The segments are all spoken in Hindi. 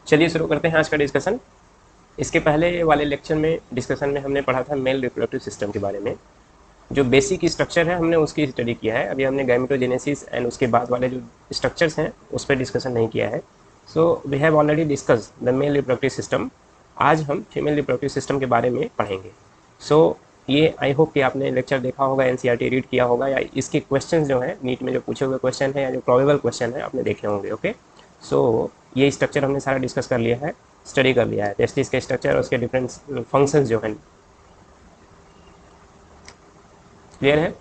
चलिए शुरू करते हैं आज का डिस्कशन। इसके पहले वाले लेक्चर में डिस्कशन में हमने पढ़ा था मेल रिप्रोडक्टिव सिस्टम के बारे में। जो बेसिक स्ट्रक्चर है हमने उसकी स्टडी किया है। अभी हमने गैमेटोजेनेसिस एंड उसके बाद वाले जो स्ट्रक्चर्स हैं उस पर डिस्कशन नहीं किया है। So we have already discuss the male reproductive system. आज हम फीमेल रिप्रोडक्टिव सिस्टम के बारे में पढ़ेंगे। सो ये आई होप कि आपने लेक्चर देखा होगा, एनसीईआरटी रीड किया होगा, या इसके क्वेश्चन जो हैं नीट में जो पूछे हुए क्वेश्चन है या जो प्रोबेबल क्वेश्चन है आपने देखे होंगे। ओके, सो ये स्ट्रक्चर हमने सारा डिस्कस कर लिया है, स्टडी कर लिया है। टेस्टिस के स्ट्रक्चर और उसके डिफरेंट फंक्शंस जो हैं क्लियर है।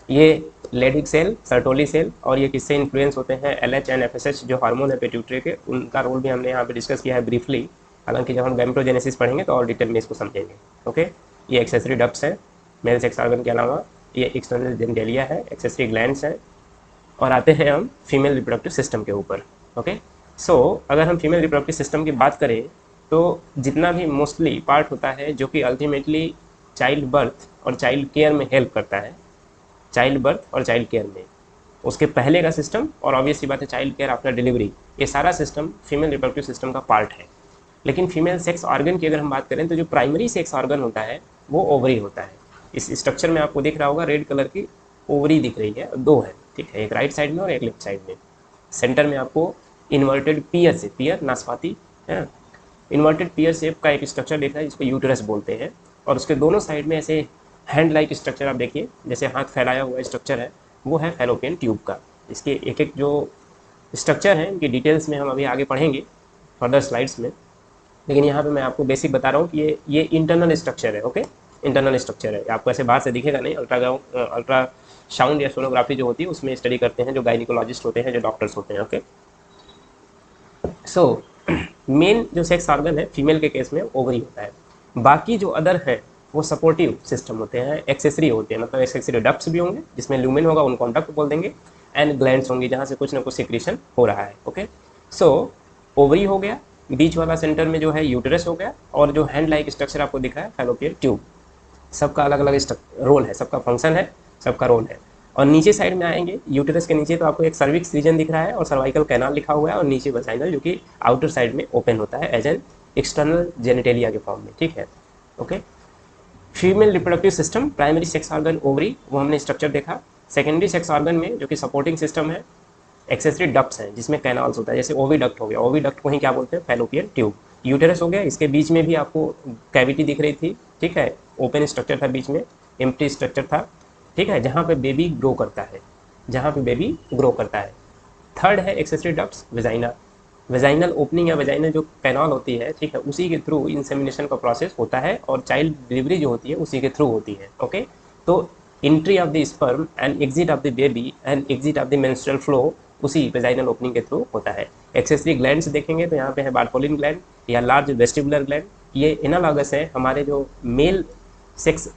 ये लेडिक सेल, सर्टोली सेल, और ये किससे इन्फ्लुएंस होते हैं, एलएच एंड एफएसएच जो हार्मोन है पिट्यूटरी के, उनका रोल भी हमने यहाँ पे डिस्कस किया है ब्रीफली। हालांकि जब हम गैमेटोजेनेसिस पढ़ेंगे तो और डिटेल में इसको समझेंगे। ओके, ये एक्सेसरी डक्ट्स है मेल सेक्स ऑर्गन के अलावा, ये एक्सटर्नल जेनिटेलिया है, एक्सेसरी ग्लैंड्स हैं। और आते हैं हम फीमेल रिप्रोडक्टिव सिस्टम के ऊपर। ओके, सो अगर हम फीमेल रिप्रोडक्टिव सिस्टम की बात करें तो जितना भी मोस्टली पार्ट होता है जो कि अल्टीमेटली चाइल्ड बर्थ और चाइल्ड केयर में हेल्प करता है, चाइल्ड बर्थ और चाइल्ड केयर में, उसके पहले का सिस्टम और ऑब्वियसली बात है चाइल्ड केयर आफ्टर डिलीवरी, ये सारा सिस्टम फीमेल रिप्रोडक्टिव सिस्टम का पार्ट है। लेकिन फीमेल सेक्स ऑर्गन की अगर हम बात करें तो जो प्राइमरी सेक्स ऑर्गन होता है वो ओवरी होता है। इस स्ट्रक्चर में आपको दिख रहा होगा रेड कलर की ओवरी दिख रही है, दो है, ठीक है, एक राइट साइड में और एक लेफ्ट साइड में। सेंटर में आपको इन्वर्टेड पियर से, पियर नाशपाती है, इन्वर्टेड पियर शेप का एक स्ट्रक्चर दिख रहा है जिसको यूटरस बोलते हैं। और उसके दोनों साइड में ऐसे हैंड लाइक स्ट्रक्चर आप देखिए, जैसे हाथ फैलाया हुआ स्ट्रक्चर है, वो है फैलोपियन ट्यूब का। इसके एक एक जो स्ट्रक्चर है इनकी डिटेल्स में हम अभी आगे पढ़ेंगे फर्दर स्लाइड्स में। लेकिन यहाँ पे मैं आपको बेसिक बता रहा हूँ कि ये इंटरनल स्ट्रक्चर है। ओके, इंटरनल स्ट्रक्चर है, आपको ऐसे बाहर से दिखेगा नहीं। अल्ट्रा साउंड या सोनोग्राफी जो होती है उसमें स्टडी करते हैं जो गायनिकोलॉजिस्ट होते हैं, जो डॉक्टर्स होते हैं। ओके, सो मेन जो सेक्स ऑर्गन है फीमेल के केस में ओवरी होता है। बाकी जो अदर है वो सपोर्टिव सिस्टम होते हैं, एक्सेसरी होते हैं, मतलब एक्सेसरी डक्ट्स भी होंगे जिसमें ल्यूमेन होगा, उनको डक्ट बोल देंगे, एंड ग्लैंड्स होंगी जहाँ से कुछ ना कुछ सिक्रीशन हो रहा है। ओके, सो ओवरी हो गया, बीच वाला सेंटर में जो है यूटरस हो गया, और जो हैंड लाइक स्ट्रक्चर आपको दिखा है फैलोपियन ट्यूब। सबका अलग अलग रोल है, सबका फंक्शन है, सबका रोल है। और नीचे साइड में आएंगे यूटेरस के नीचे तो आपको एक सर्विक्स रीजन दिख रहा है और सर्वाइकल कैनाल लिखा हुआ है, और नीचे वजाइनल जो कि आउटर साइड में ओपन होता है एज एन एक्सटर्नल जेनिटेलिया के फॉर्म में। ठीक है, okay. Female reproductive system, primary sex organ ovary, वो हमने स्ट्रक्चर देखा। सेकेंडरी सेक्स ऑर्गन में जो कि सपोर्टिंग सिस्टम है, एक्सेसरी डक्ट्स हैं जिसमें कैनाल्स होता है, जैसे ओवी डक्ट हो गया, ओवी डक्ट को ही क्या बोलते हैं, फैलोपियन ट्यूब। यूटेरस हो गया, इसके बीच में भी आपको कैविटी दिख रही थी, ठीक है, ओपन स्ट्रक्चर था, बीच में एम्प्टी स्ट्रक्चर था, ठीक है, जहाँ पे बेबी ग्रो करता है, जहाँ पे बेबी ग्रो करता है। थर्ड है accessory ducts, vagina, vaginal opening या वेजाइनल जो कैनाल होती है, ठीक है, उसी के थ्रू इंसेमिनेशन का प्रोसेस होता है और चाइल्ड डिलीवरी जो होती है उसी के थ्रू होती है। ओके, तो entry of the sperm and exit of the baby and exit of the menstrual flow उसी वेजाइनल ओपनिंग के थ्रू होता है। एक्सेसरी ग्लैंड्स देखेंगे तो यहाँ पे है बारकोलिन ग्लैंड या लार्ज वेस्टिबुलर ग्लैंड, ये एनालॉगस है हमारे जो मेल सेक्स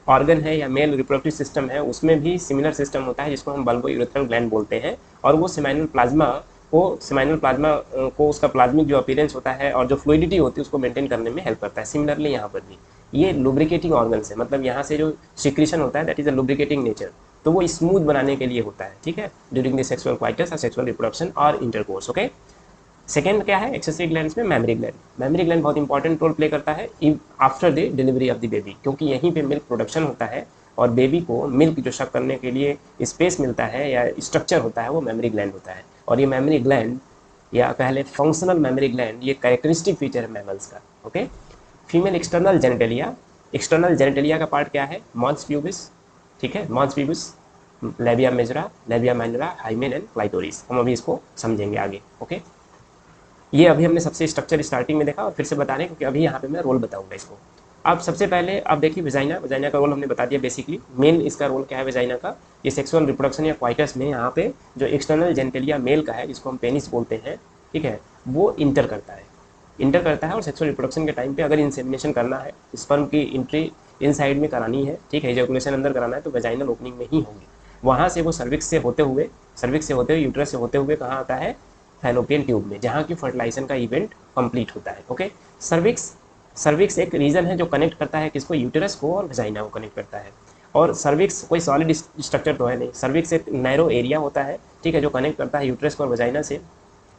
ऑर्गन है या मेल रिप्रोडक्टिव सिस्टम है उसमें भी सिमिलर सिस्टम होता है जिसको हम बल्बो यूरेथ्रल ग्लैंड बोलते हैं। और वो सेमाइनल प्लाज्मा को उसका प्लाज्मिक जो अपीयरेंस होता है और जो फ्लूइडिटी होती है उसको मेंटेन करने में हेल्प करता है। सिमिलरली यहाँ पर भी ये लुब्रिकेटिंग ऑर्गन है, मतलब यहाँ से जो सिक्रीशन होता है that is a lubricating nature, तो वो स्मूथ बनाने के लिए होता है, ठीक है, ड्यूरिंग द सेक्सुअल क्वाइटस और सेक्सुअल रिप्रोडक्शन और इंटरकोर्स। ओके, सेकेंड क्या है, एक्सेसरी ग्लैंड्स में मेमरी ग्लैंड। मेमरी ग्लैंड बहुत इंपॉर्टेंट रोल प्ले करता है after the delivery of the baby, क्योंकि यहीं पे मिल्क प्रोडक्शन होता है और बेबी को मिल्क जो शक करने के लिए स्पेस मिलता है या स्ट्रक्चर होता है वो मेमरी ग्लैंड होता है। और ये मेमरी ग्लैंड या पहले फंक्शनल मेमरी ग्लैंड ये कैरेक्टरिस्टिक फीचर है मैमल्स का। Okay, female external genitalia, external genitalia का पार्ट क्या है, मॉन्स प्यूबिस, ठीक है, mons pubis, labia majora, labia minora, hymen and clitoris. हम अभी इसको समझेंगे आगे। ओके, ये अभी हमने सबसे स्ट्रक्चर स्टार्टिंग में देखा और फिर से बता रहे हैं क्योंकि अभी यहाँ पे मैं रोल बताऊंगा इसको। अब सबसे पहले आप देखिए वेजाइना, वेजाइना का रोल हमने बता दिया बेसिकली। मेन इसका रोल क्या है वेजाइना का, ये सेक्सुअल रिप्रोडक्शन या क्वाइटस में यहाँ पे जो एक्सटर्नल जेनिटेलिया मेल का है जिसको हम पेनिस बोलते हैं, ठीक है, वो इंटर करता है, इंटर करता है। और सेक्सुअल रिप्रोडक्शन के टाइम पे अगर इंसेमिनेशन करना है, स्पर्म की एंट्री इनसाइड में करानी है, ठीक है, इजैकुलेशन अंदर कराना है तो वेजाइनल ओपनिंग में ही होगी। वहाँ से वो सर्विक्स से होते हुए यूट्रस से होते हुए कहाँ आता है, फैलोपियन ट्यूब में, जहाँ की फर्टिलाइजेशन का इवेंट कंप्लीट होता है। ओके, सर्विक्स, सर्विक्स एक रीजन है जो कनेक्ट करता है किसको, यूटेरस को और वेजाइना को कनेक्ट करता है। और सर्विक्स कोई सॉलिड स्ट्रक्चर तो है नहीं, सर्विक्स एक नैरो एरिया होता है, ठीक है, जो कनेक्ट करता है यूट्रस को और वजाइना से,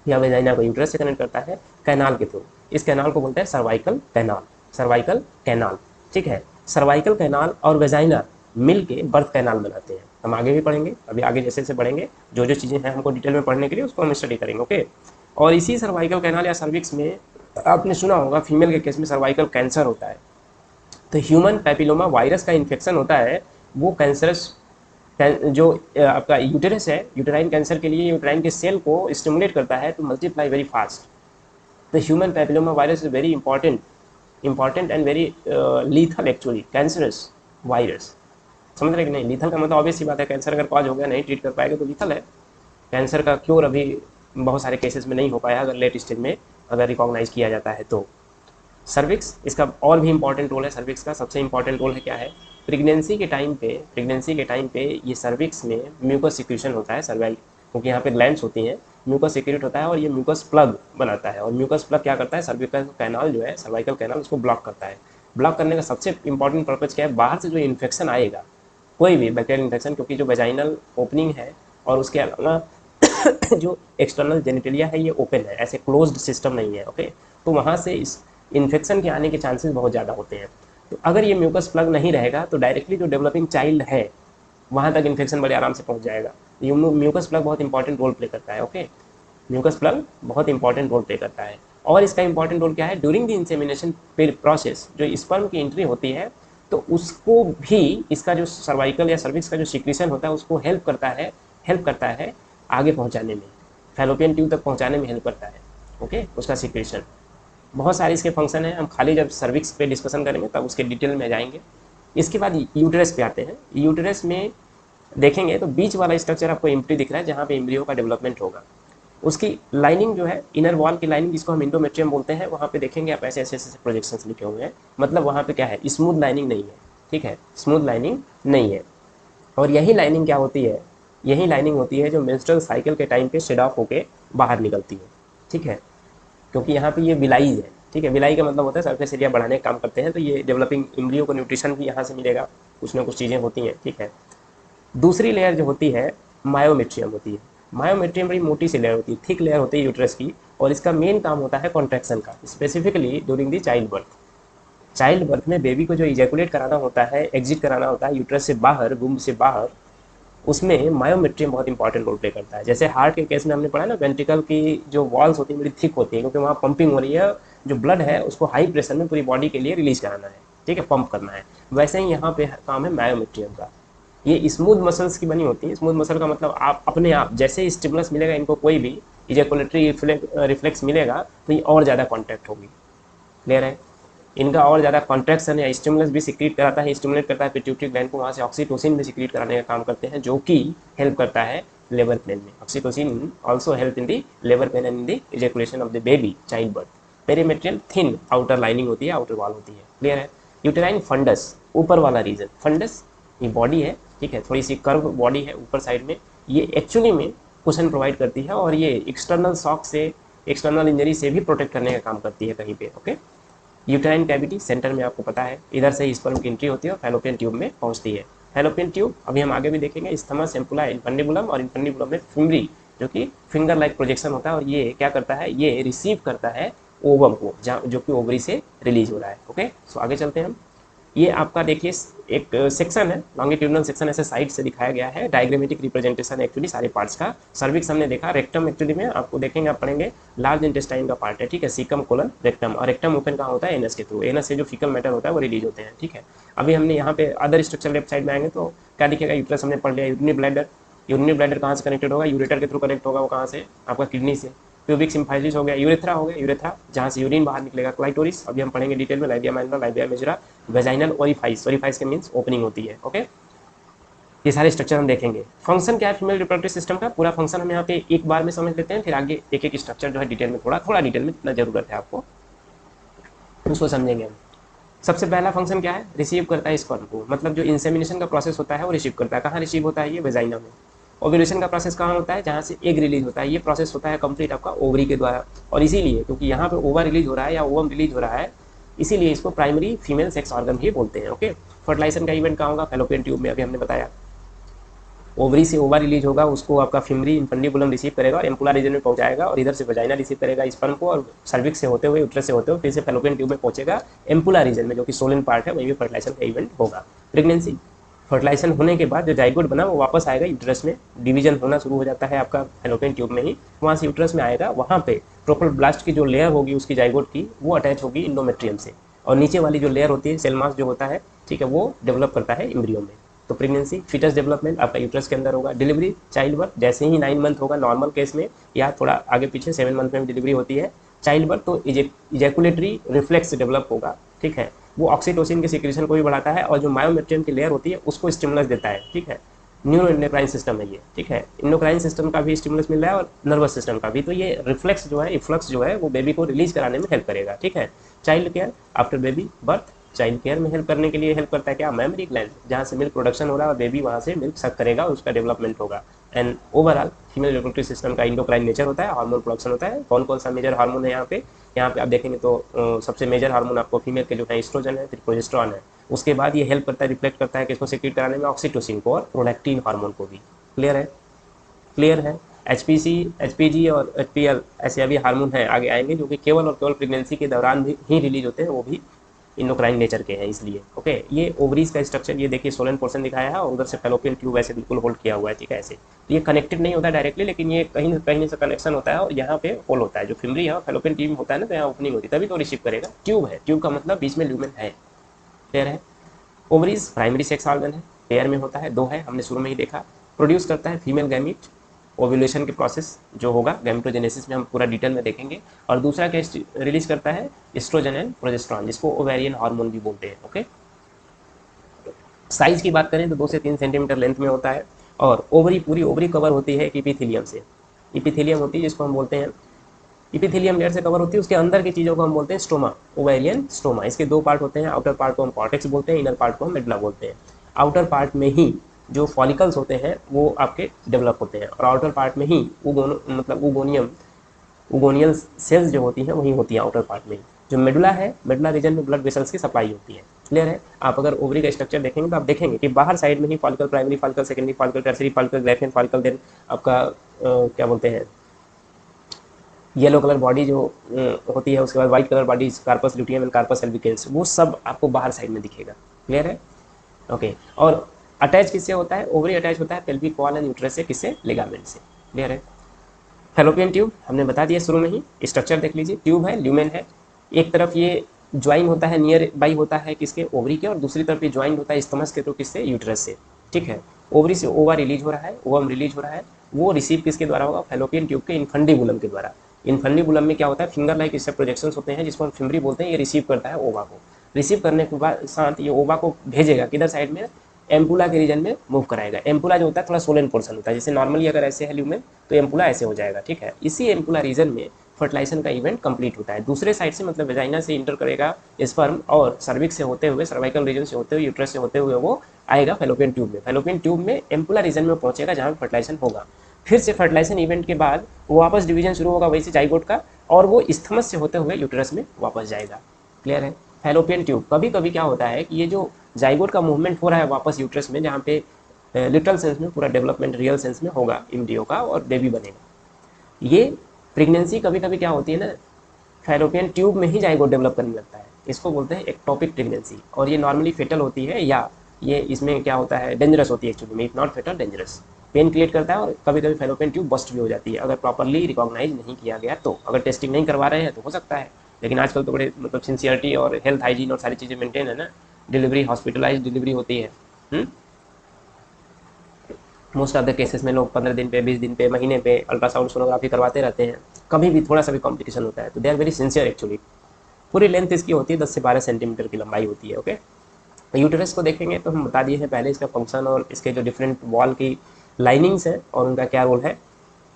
या वजाइना को यूट्रस से कनेक्ट करता है कैनाल के थ्रू। इस कैनाल को बोलते हैं सर्वाइकल कैनाल, सर्वाइकल कैनाल, ठीक है। सर्वाइकल कैनाल और वजाइना मिल के बर्थ कैनाल बनाते हैं। हम आगे भी पढ़ेंगे, अभी आगे जैसे जैसे बढ़ेंगे जो जो चीज़ें हैं हमको डिटेल में पढ़ने के लिए उसको हम स्टडी करेंगे, ओके। और इसी सर्वाइकल कैनाल या सर्विक्स में आपने सुना होगा फीमेल के केस में सर्वाइकल कैंसर होता है। तो ह्यूमन पैपिलोमा वायरस का इन्फेक्शन होता है, वो कैंसरस जो आपका यूटेरस है, यूटेराइन कैंसर के लिए यूटेराइन के सेल को स्टिमुलेट करता है to multiply very fast. The human papilloma virus is very important and very lethal actually, cancerous virus. समझ रहे कि नहीं? लीथल का मतलब ऑब्वियस ही बात है, कैंसर अगर कॉज हो गया, नहीं ट्रीट कर पाएगा तो लीथल है। कैंसर का क्योर अभी बहुत सारे केसेस में नहीं हो पाया, अगर लेट स्टेज में अगर रिकॉग्नाइज किया जाता है तो। सर्विक्स, इसका और भी इंपॉर्टेंट रोल है। सर्विक्स का सबसे इंपॉर्टेंट रोल है क्या है? प्रेगनेंसी के टाइम पे ये सर्विक्स में म्यूकस सिक्रीशन होता है, सर्वाइकल, क्योंकि यहाँ पे ग्लैंड्स होती हैं, म्यूकस सिक्रेट होता है और ये म्यूकस प्लग बनाता है। और म्यूकस प्लग क्या करता है? सर्विकल कैनाल जो है, सर्वाइकल कैनाल, उसको ब्लॉक करता है। ब्लॉक करने का सबसे इंपॉर्टेंट पर्पज क्या है? बाहर से जो इन्फेक्शन आएगा, कोई भी बैक्टीरियल इन्फेक्शन, क्योंकि जो वेजाइनल ओपनिंग है और उसके अलावा जो एक्सटर्नल जेनिटलिया है ये ओपन है, ऐसे क्लोज्ड सिस्टम नहीं है, ओके। तो वहाँ से इस इन्फेक्शन के आने के चांसेस बहुत ज़्यादा होते हैं। तो अगर ये म्यूकस प्लग नहीं रहेगा तो डायरेक्टली जो डेवलपिंग चाइल्ड है वहाँ तक इन्फेक्शन बड़े आराम से पहुँच जाएगा। म्यूकस प्लग बहुत इंपॉर्टेंट रोल प्ले करता है, ओके। म्यूकस प्लग बहुत इंपॉर्टेंट रोल प्ले करता है। और इसका इंपॉर्टेंट रोल क्या है? ड्यूरिंग द इंसेमिनेशन प्रोसेस जो स्पर्म की एंट्री होती है, तो उसको भी इसका जो सर्वाइकल या सर्विक्स का जो सिक्रीशन होता है उसको हेल्प करता है आगे पहुंचाने में, फैलोपियन ट्यूब तक पहुंचाने में हेल्प करता है, ओके, उसका सिक्रीशन। बहुत सारे इसके फंक्शन हैं, हम खाली जब सर्विक्स पे डिस्कशन करेंगे तब उसके डिटेल में जाएंगे। इसके बाद यूटेरस पे आते हैं। यूटेरस में देखेंगे तो बीच वाला स्ट्रक्चर आपको एम्प्टी दिख रहा है, जहाँ पे एम्ब्रियो का डेवलपमेंट होगा। उसकी लाइनिंग जो है, इनर वॉल की लाइनिंग जिसको हम इंडोमेट्रियम बोलते हैं, वहाँ पे देखेंगे आप ऐसे ऐसे प्रोजेक्शंस लिखे हुए हैं। मतलब वहाँ पे क्या है? स्मूथ लाइनिंग नहीं है, ठीक है, स्मूथ लाइनिंग नहीं है। और यही लाइनिंग क्या होती है? यही लाइनिंग होती है जो मेंस्ट्रुअल साइकिल के टाइम पे शेड ऑफ होके बाहर निकलती है, ठीक है, क्योंकि यहाँ पे ये विलाई है, ठीक है। विलाई का मतलब होता है सरफेस एरिया बढ़ाने का काम करते हैं, तो ये डेवलपिंग एम्ब्रियो को न्यूट्रिशन भी यहाँ से मिलेगा, कुछ ना कुछ चीज़ें होती हैं, ठीक है। दूसरी लेयर जो होती है मायोमेट्रियम होती है। मायोमेट्रियम बड़ी मोटी सी लेयर होती है, थिक लेयर होती है यूट्रस की, और इसका मेन काम होता है कॉन्ट्रैक्शन का, specifically during the child birth में बेबी को जो इजैकुलेट कराना होता है, एग्जिट कराना होता है यूट्रस से बाहर, वुम्ब से बाहर, उसमें मायोमेट्रियम बहुत इंपॉर्टेंट रोल प्ले करता है। जैसे हार्ट के केस में हमने पढ़ा ना, वेंट्रिकल की जो वॉल्स होती है बड़ी थिक होती है, क्योंकि वहाँ पंपिंग हो रही है, जो ब्लड है उसको हाई प्रेशर में पूरी बॉडी के लिए रिलीज कराना है, ठीक है, पंप करना है। वैसे ही यहाँ पे काम है मायोमेट्रियम का। ये स्मूथ मसल्स की बनी होती है। स्मूथ मसल का मतलब आप अपने आप जैसे स्टिमुलस मिलेगा इनको, कोई भी इजैकुलेटरी रिफ्लेक्स मिलेगा तो ये और ज़्यादा कॉन्ट्रैक्ट होगी, क्लियर है? इनका और ज़्यादा कॉन्ट्रैक्शन या स्टिमुलस भी सिक्रीट कराता है, स्टिमुलेट करता है पिट्यूटरी ग्लैंड को, वहाँ से ऑक्सीटोसिन भी सिक्रीट कराने का काम करते हैं, जो कि हेल्प करता है लेबर पेन में। Oxytocin also help in the labour pain and in the ejaculation of the baby child birth. Perimetrial thin outer lining होती है, आउटर वॉल होती है, क्लियर है? यूटेराइन फंडस, ऊपर वाला रीजन, फंडस ये बॉडी है, ठीक है, थोड़ी सी कर्व बॉडी है ऊपर साइड में, ये एक्चुअली में कुशन प्रोवाइड करती है और ये एक्सटर्नल शॉक से, एक्सटर्नल इंजरी से भी प्रोटेक्ट करने का काम करती है कहीं पे, ओके। यूटेराइन कैविटी सेंटर में आपको पता है, इधर से स्पर्म की एंट्री होती है और फैलोपियन ट्यूब में पहुंचती है। फैलोपियन ट्यूब अभी हम आगे भी देखेंगे, स्थमस, एम्पुला, इन्फंडिबुलम, और इन्फंडिबुलम में फिमरी, जो कि फिंगर लाइक प्रोजेक्शन होता है, और ये क्या करता है? ये रिसीव करता है ओवम को, जो कि ओवरी से रिलीज हो रहा है, ओके। सो आगे चलते हैं हम। ये आपका देखिए एक सेक्शन है, लॉन्गिट्यूडनल सेक्शन ऐसे साइड से दिखाया गया है, डायग्रामेटिक रिप्रेजेंटेशन एक्चुअली सारे पार्ट्स का। सर्विक्स हमने देखा, रेक्टम एक्चुअली में आपको देखेंगे, आप पढ़ेंगे, लार्ज इंटेस्टाइन का पार्ट है, ठीक है, सीकम कोलन रेक्टम, और रेक्टम ओपन कहाँ होता है? एनस के थ्रू, एनस से जो फीकल मैटर होता है वो रिलीज होते हैं, ठीक है। अभी हमने यहाँ पे अदर स्ट्रक्चर लेफ्ट साइड में आएंगे तो क्या दिखेगा? यूट्रस हमने पढ़ लिया। यूरिनरी ब्लैडर, यूरिनरी ब्लैडर कहाँ से कनेक्टेड होगा? यूरेटर के थ्रू कनेक्ट होगा, वो कहाँ से? आपका किडनी से। प्यूबिक सिम्फाइसिस हो गया, यूरेथ्रा हो गया, यूरेथ्रा जहाँ से यूरिन बाहर निकलेगा। क्लाइटोरिस अभी हम पढ़ेंगे डिटेल में, labia minor, labia majora, vaginal orifice, orifice के मीन्स ओपनिंग होती है, ओके। ये सारे स्ट्रक्चर हम देखेंगे। फंक्शन क्या है फीमेल रिप्रोडक्टिव सिस्टम का? पूरा फंक्शन हम यहाँ पे एक बार में समझ लेते हैं, फिर आगे एक एक स्ट्रक्चर जो है डिटेल में, थोड़ा डिटेल में जितना जरूरत है आपको उसको समझेंगे हम। सबसे पहला फंक्शन क्या है? रिसीव करता है स्पर्म को, मतलब जो इंसेमिनेशन का प्रोसेस होता है वो रिसीव करता है। कहाँ रिसीव होता है? ये वेजाइना में। ओव्यूलेशन का प्रोसेस कहाँ होता है? जहाँ से एग रिलीज होता है। ये प्रोसेस होता है कंप्लीट आपका ओवरी के द्वारा, और इसीलिए क्योंकि यहाँ पे ओवा रिलीज हो रहा है या ओवम रिलीज हो रहा है, इसीलिए इसको प्राइमरी फीमेल सेक्स ऑर्गन ही बोलते हैं, ओके। फर्टिलाइजेशन का इवेंट कहाँ होगा? फैलोपियन ट्यूब में, अभी हमने बताया। ओवरी से ओवा रिलीज होगा, उसको आपका फिमरी इन्फंडिबुलम रिसीव करेगा और एम्पुला रीजन में पहुंचाएगा, और इधर से वजाइना रिसीव करेगा स्पर्म को, और सर्विक्स से होते हुए, यूट्रस से होते हुए फिर से फैलोपियन ट्यूब में पहुंचेगा एम्पुला रीजन में, जो कि सोलन पार्ट है, वहीं भी फर्टिलाइजेशन का इवेंट होगा। प्रेगनेंसी, फर्टिलाइजेशन होने के बाद जो जाइगोट बना वो वापस आएगा यूट्रस में, डिवीजन होना शुरू हो जाता है आपका फैलोपियन ट्यूब में ही, वहाँ से यूट्रस में आएगा, वहाँ पे ट्रोफोब्लास्ट की जो लेयर होगी उसकी जाइगोट की, वो अटैच होगी इंडोमेट्रियम से, और नीचे वाली जो लेयर होती है सेल मास जो होता है, ठीक है, वो डेवलप करता है एम्ब्रियो में। तो प्रेगनेंसी, फीटस डेवलपमेंट आपका यूट्रस के अंदर होगा। डिलीवरी, चाइल्ड बर्थ, जैसे ही 9 मंथ होगा नॉर्मल केस में, या थोड़ा आगे पीछे 7 मंथ में डिलीवरी होती है चाइल्ड बर्थ, तो इजैकुलेटरी रिफ्लेक्स डेवलप होगा, ठीक है, वो ऑक्सीटोसिन के सिक्रेशन को भी बढ़ाता है, और जो मायोमेट्रियम की लेयर होती है उसको स्टिमुलस देता है, ठीक है। न्यूरो एंडोक्राइन सिस्टम है ये, ठीक है, एंडोक्राइन सिस्टम का भी स्टिमुलस मिल रहा है और नर्वस सिस्टम का भी, तो ये रिफ्लेक्स जो है, इफ्लक्स जो है, वो बेबी को रिलीज कराने में हेल्प करेगा, ठीक है। Child care after baby birth, child care में हेल्प करने के लिए हेल्प करता है क्या? मेमोरी ग्लैंड, जहाँ से मिल्क प्रोडक्शन हो रहा है और बेबी वहाँ से मिल्क सक करेगा, उसका डेवलपमेंट होगा। And overall female reproductive system का इंडोक्राइन नेचर होता है, हार्मोन प्रोडक्शन होता है। कौन कौन सा मेजर हार्मोन है यहाँ पे आप देखेंगे तो सबसे मेजर हार्मोन आपको फीमेल के जो है एस्ट्रोजन है, फिर प्रोजेस्टेरॉन है। उसके बाद ये हेल्प करता है, रिफ्लेक्ट करता है किसको सेक्रेट कराने में? ऑक्सीटोसिन को और प्रोलैक्टिन हार्मोन को भी। क्लियर है? क्लियर है। एचपीसी, एचपीजी और एचपीएल ऐसे अभी हार्मोन हैं, आगे आएंगे, जो कि केवल और केवल प्रेगनेंसी के दौरान ही रिलीज होते हैं, वो भी इंडोक्राइन नेचर के हैं इसलिए। ओके, ये ओवरीज का स्ट्रक्चर, ये देखिए सोलन पोर्शन दिखाया है, और उधर से फैलोपियन ट्यूब ऐसे बिल्कुल होल्ड किया हुआ है, ठीक है, ऐसे। ये कनेक्टेड नहीं होता डायरेक्टली, लेकिन ये कहीं से कनेक्शन होता है, और यहाँ पे होल होता है, जो फिमरी है फैलोपियन ट्यूब होता है ना, तो यहाँ ओपनिंग होती है, तभी तो रिसीव करेगा। ट्यूब है, ट्यूब का मतलब बीच में ल्यूमेन है। क्लियर है? ओवरीज प्राइमरी सेक्स ऑर्गन है, पेयर में होता है, 2 है, हमने शुरू में ही देखा। प्रोड्यूस करता है फीमेल गैमीट, ओव्यूलेशन के प्रोसेस जो होगा गैमेटोजेनेसिस में हम पूरा डिटेल में देखेंगे। और दूसरा क्या रिलीज करता है? एस्ट्रोजन एंड प्रोजेस्टेरॉन, जिसको ओवेरियन हार्मोन भी बोलते हैं। ओके, साइज की बात करें तो 2 से 3 सेंटीमीटर लेंथ में होता है, और ओवरी, पूरी ओवरी कवर होती है इपिथेलियम से। इपिथेलियम होती है जिसको हम बोलते हैं, इपिथेलियम लेयर से कवर होती है, उसके अंदर की चीज़ों को हम बोलते हैं स्टोमा, ओवेरियन स्टोमा। इसके 2 पार्ट होते हैं, आउटर पार्ट को हम कॉर्टेक्स बोलते हैं, इनर पार्ट को हम मेडुला बोलते हैं। आउटर पार्ट में ही जो फॉलिकल्स होते हैं वो आपके डेवलप होते हैं, और आउटर पार्ट में ही मतलब उगोनियल सेल्स जो होती हैं वही होती हैं आउटर पार्ट में ही। जो मेडुला है, मेडुला रीजन में ब्लड वेसल्स की सप्लाई होती है। क्लियर है? आप अगर ओवरी का स्ट्रक्चर देखेंगे तो आप देखेंगे कि बाहर साइड में ही follicle, primary follicle, secondary follicle, tertiary follicle, Graafian follicle, then आपका क्या बोलते हैं, येलो कलर बॉडी जो होती है, उसके बाद white colour body, corpus luteum and corpus albicans, वो सब आपको बाहर साइड में दिखेगा। क्लियर है? ओके, और अटैच किससे होता है? ओवरी अटैच होता है पेल्विक वॉल एंड यूट्रस से, किससे? लिगामेंट से। क्लियर है? फैलोपियन ट्यूब हमने बता दिया शुरू में ही, स्ट्रक्चर देख लीजिए, ट्यूब है, ल्यूमेन है, एक तरफ ये ज्वाइन होता है, नियर बाई होता है किसके? ओवरी के, और दूसरी तरफ ये ज्वाइन होता है स्टमस के, तो किससे? यूट्रस से। ठीक है, ओवरी से ओवा रिलीज हो रहा है, ओवम रिलीज हो रहा है, वो रिसीव किसके द्वारा होगा? फैलोपियन ट्यूब के इनफंडिबुलम के द्वारा। इनफंडिबुलम में क्या होता है? फिंगर लाइक इससे प्रोजेक्शंस होते हैं, जिसको हम फिमरी बोलते हैं, ये रिसीव करता है ओवा को। रिसीव करने के बाद साथ ये ओवा को भेजेगा किधर साइड में? एम्पुला के रीजन में मूव कराएगा। एम्पुला जो होता है थोड़ा सोलन पोर्शन होता है, जैसे नॉर्मली अगर ऐसे है ल्यूमेन तो एम्पुला ऐसे हो जाएगा। ठीक है, इसी एम्पुला रीजन में फर्टिलाइजेशन का इवेंट कंप्लीट होता है। दूसरे साइड से मतलब वेजाइना से इंटर करेगा स्पर्म, और सर्विक्स से होते हुए, सर्वाइकल रीजन से होते हुए, यूट्रस से होते हुए वो आएगा फैलोपियन ट्यूब में। फैलोपियन ट्यूब में एम्पुला रीजन में पहुंचेगा जहाँ फर्टिलाइजेशन होगा। फिर से फर्टिलाइजेशन इवेंट के बाद वो वापस डिवीजन शुरू होगा वही से जाइगोट का, और वो स्थमस से होते हुए यूट्रस में वापस जाएगा। क्लियर है? फैलोपियन ट्यूब कभी कभी क्या होता है कि ये जो जाइगोट का मूवमेंट हो रहा है वापस यूट्रस में, जहाँ पे लिटरल सेंस में पूरा डेवलपमेंट रियल सेंस में होगा एम्ब्रियो का, और बेबी बनेगा। ये प्रेगनेंसी कभी कभी क्या होती है ना, फैलोपियन ट्यूब में ही जाइगोट डेवलप करने लगता है, इसको बोलते हैं एक्टोपिक प्रेगनेंसी, और ये नॉर्मली फेटल होती है, या ये इसमें क्या होता है, डेंजरस होती है एक्चुअली में, if not fatal dangerous. Pain create करता है, और कभी कभी फैलोपियन ट्यूब बस्ट भी हो जाती है अगर प्रॉपरली रिकॉग्नाइज नहीं किया गया तो। अगर टेस्टिंग नहीं करवा रहे हैं तो हो सकता है, लेकिन आजकल तो बड़े मतलब सिंसियरिटी और हेल्थ हाइजीन और सारी चीज़ें मेंटेन है ना। डिलीवरी हॉस्पिटलाइज डिलीवरी होती है। मोस्ट ऑफ द केसेस में लोग 15 दिन पे, 20 दिन पे, महीने पे अल्ट्रासाउंड सोनोग्राफी करवाते रहते हैं। कभी भी थोड़ा सा भी कॉम्प्लिकेशन होता है तो they are very sincere actually. पूरी लेंथ इसकी होती है 10 से 12 सेंटीमीटर की लंबाई होती है। ओके, यूटेरस को देखेंगे तो हम बता दिए हैं पहले इसका फंक्शन और इसके जो डिफरेंट वॉल की लाइनिंग्स है और उनका क्या रोल है।